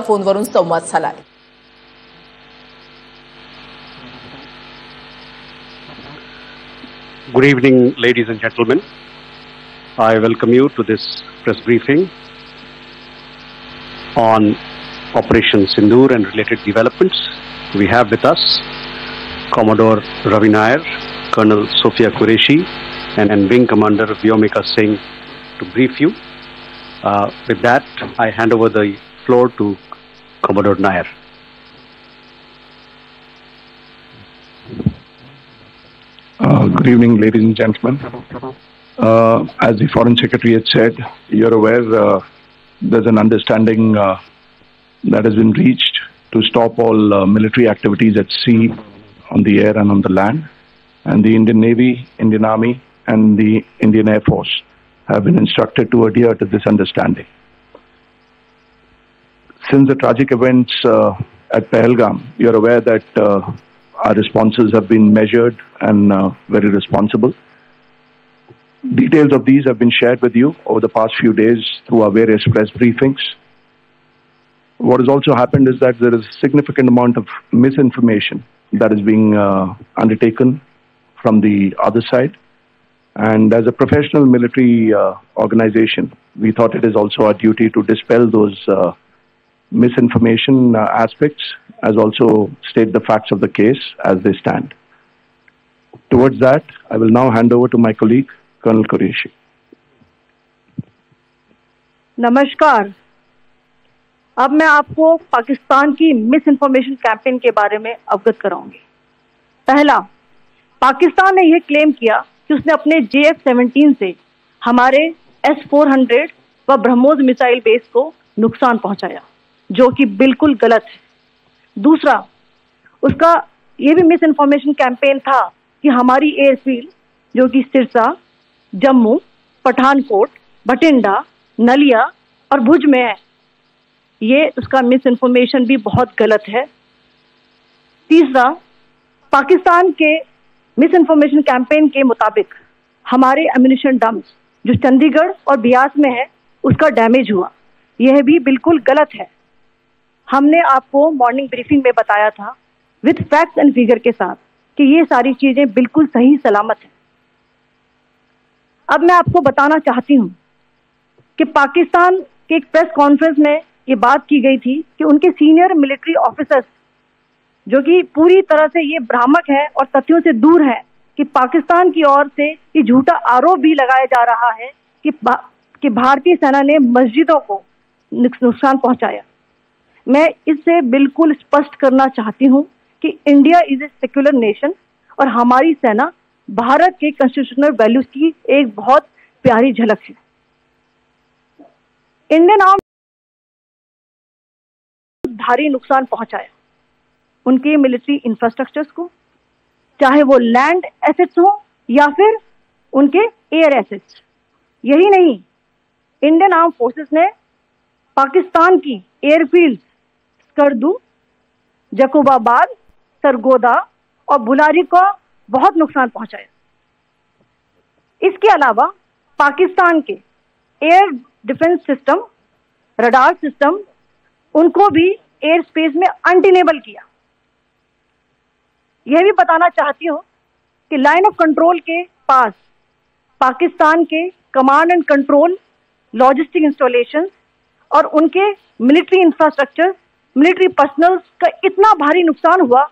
फोनवरून संवाद झालाय. Good evening, ladies and gentlemen. I welcome you to this press briefing on Operation Sindoor and related developments. We have with us Commodore Ravi Nair, Colonel Sophia Qureshi, and Wing Commander Vyomika Singh to brief you. With that, I hand over the floor to Commodore Nair. Good evening, ladies and gentlemen. As the Foreign Secretary had said, you're aware there's an understanding that has been reached to stop all military activities at sea, on the air and on the land. And the Indian Navy, Indian Army and the Indian Air Force have been instructed to adhere to this understanding. Since the tragic events at Pahalgam, you're aware that our responses have been measured and very responsible. Details of these have been shared with you over the past few days through our various press briefings. What has also happened is that there is a significant amount of misinformation that is being undertaken from the other side. And as a professional military organization, we thought it is also our duty to dispel those misinformation aspects, as also state the facts of the case as they stand. Towards that, I will now hand over to my colleague, Colonel Qureshi. नमस्कार. अब मैं आपको पाकिस्तान की miss information campaign के बारे में अवगत कराऊंगी. पहला, पाकिस्तान ने यह क्लेम किया कि उसने अपने JF-17 से हमारे S-400 व ब्रह्मोस मिसाइल बेस को नुकसान पहुंचाया, जो कि बिल्कुल गलत है. दूसरा, उसका ये भी मिस इन्फॉर्मेशन कैंपेन था कि हमारी एयरफील्ड जो कि सिरसा, जम्मू, पठानकोट, बठिंडा, नलिया और भुज में है, ये उसका मिस इन्फॉर्मेशन भी बहुत गलत है. तीसरा, पाकिस्तान के मिस इन्फॉर्मेशन कैंपेन के मुताबिक हमारे एम्यूनिशन डम्प्स जो चंडीगढ़ और बियास में है उसका डैमेज हुआ, यह भी बिल्कुल गलत है. हमने आपको मॉर्निंग ब्रीफिंग में बताया था विद फैक्ट्स एंड फिगर के साथ कि ये सारी चीजें बिल्कुल सही सलामत हैं. अब मैं आपको बताना चाहती हूँ कि पाकिस्तान के एक प्रेस कॉन्फ्रेंस में ये बात की गई थी कि उनके सीनियर मिलिट्री ऑफिसर्स जो कि पूरी तरह से ये भ्रामक है और तथ्यों से दूर है कि पाकिस्तान की ओर से ये झूठा आरोप भी लगाया जा रहा है कि भारतीय सेना ने मस्जिदों को नुकसान पहुंचाया. मैं इससे बिल्कुल स्पष्ट करना चाहती हूं कि India is a secular nation और हमारी सेना भारत के कॉन्स्टिट्यूशनल वैल्यूज की एक बहुत प्यारी झलक है. इंडियन आर्म भारी नुकसान पहुंचाया उनके मिलिट्री इंफ्रास्ट्रक्चर्स को, चाहे वो लैंड एसेट्स हो या फिर उनके एयर एसेट्स. यही नहीं, इंडियन आर्म फोर्सेस ने पाकिस्तान की एयरफील्ड स्कर्दू, जकोबाबाद, सरगोदा और बुलारी को बहुत नुकसान पहुंचाया. इसके अलावा पाकिस्तान के air defence system, radar system, उनको भी एयर स्पेस में अनटेनेबल किया. यह भी बताना चाहती हूं कि लाइन ऑफ कंट्रोल के पास पाकिस्तान के command and control, logistic installation और उनके मिलिट्री इंफ्रास्ट्रक्चर, मिलिट्री पर्सनल का इतना भारी नुकसान हुआ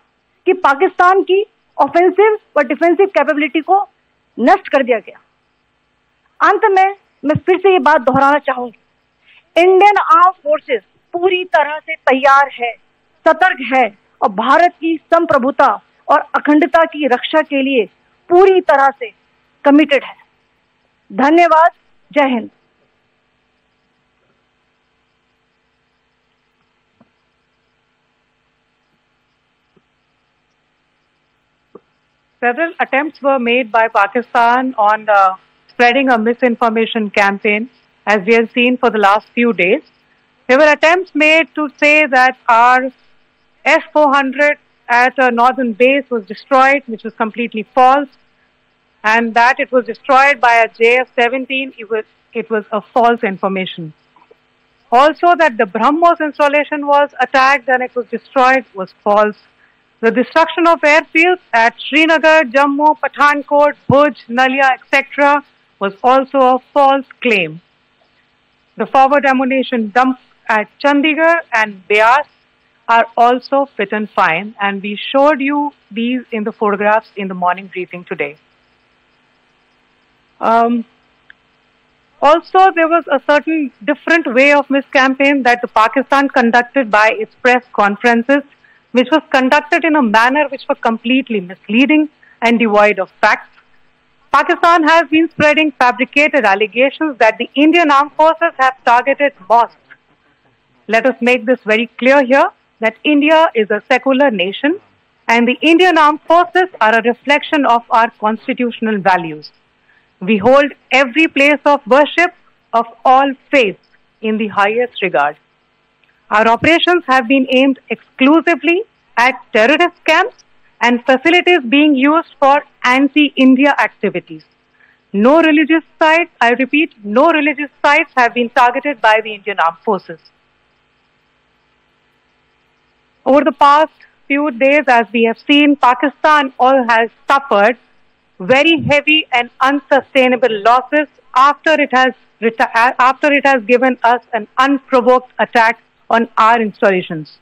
कि पाकिस्तान की ऑफेंसिव व डिफेंसिव कैपेबिलिटी को नष्ट कर दिया गया. अंत में मैं फिर से ये बात दोहराना चाहूंगी, इंडियन आर्म फोर्सेस पूरी तरह से तैयार है, सतर्क है और भारत की संप्रभुता और अखंडता की रक्षा के लिए पूरी तरह से कमिटेड है. धन्यवाद. जय Hind. Several attempts were made by Pakistan on spreading a misinformation campaign, as we have seen for the last few days. There were attempts made to say that our S-400 at a northern base was destroyed, which was completely false, and that it was destroyed by a JF-17. It was a false information. Also, that the BrahMos installation was attacked and it was destroyed was false. The destruction of airfields at Srinagar, Jammu, Pathankot, Bhuj, Nalia, etc. was also a false claim. The forward ammunition dumps at Chandigarh and Beas are also fit and fine, and we showed you these in the photographs in the morning briefing today. Also, there was a certain different way of miscampaign that the Pakistan conducted by its press conferences, which was conducted in a manner which was completely misleading and devoid of facts. Pakistan has been spreading fabricated allegations that the Indian Armed Forces have targeted mosques. Let us make this very clear here, that India is a secular nation and the Indian Armed Forces are a reflection of our constitutional values. We hold every place of worship of all faiths in the highest regard. Our operations have been aimed exclusively at terrorist camps and facilities being used for anti-India activities. No religious sites, I repeat, no religious sites have been targeted by the Indian Armed Forces. Over the past few days, as we have seen, Pakistan all has suffered very heavy and unsustainable losses after it has given us an unprovoked attack on our installations.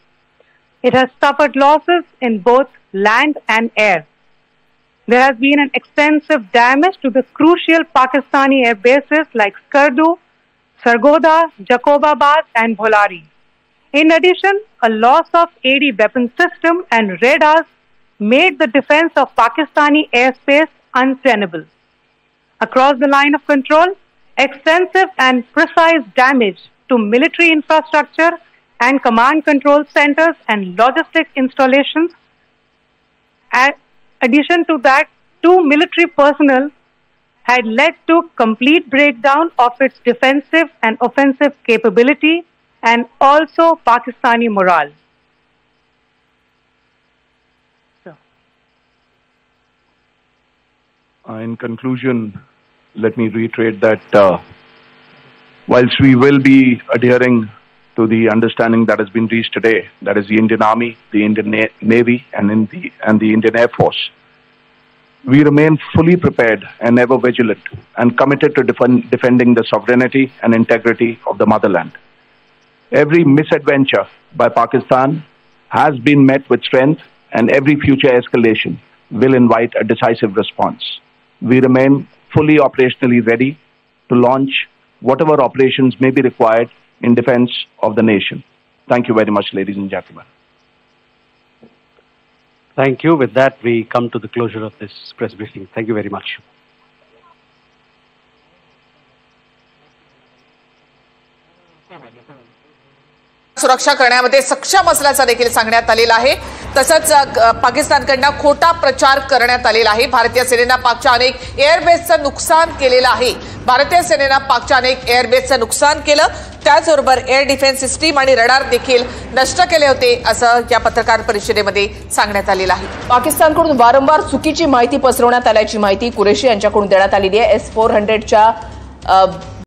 It has suffered losses in both land and air. There has been an extensive damage to the crucial Pakistani air bases like Skardu, Sargodha, Jacobabad and Bholari. In addition, a loss of AD weapon system and radars made the defense of Pakistani airspace untenable. Across the line of control, extensive and precise damage to military infrastructure and command control centers and logistics installations. In addition to that, 2 military personnel had led to complete breakdown of its defensive and offensive capability and also Pakistani morale. In conclusion, let me reiterate that whilst we will be adhering to the understanding that has been reached today, that is the Indian Army, the Indian Navy and the Indian Air Force, we remain fully prepared and ever vigilant and committed to defending the sovereignty and integrity of the motherland. Every misadventure by Pakistan has been met with strength, and every future escalation will invite a decisive response. We remain fully operationally ready to launch whatever operations may be required in defense of the nation. Thank you very much, ladies and gentlemen. Thank you. With that, we come to the closure of this press briefing. Thank you very much. सुरक्षा करण्यामध्ये सक्षम असल्याचं देखील सांगण्यात आलेलं आहे. तसंच पाकिस्तानकडून खोटा प्रचार करण्यात आलेला आहे. भारतीय सेनेने पाकच्या अनेक एअरबेसचं नुकसान केलेलं आहे. भारतीय सेनेने पाकच्या अनेक एअरबेसचं नुकसान केलं, त्याचबरोबर एअर डिफेन्स सिस्टीम आणि रडार देखील नष्ट केले होते असं या पत्रकार परिषदेमध्ये सांगण्यात आलेलं आहे. पाकिस्तानकडून वारंवार चुकीची माहिती पसरवण्यात आल्याची माहिती कुरेशी यांच्याकडून देण्यात आलेली आहे. S-400च्या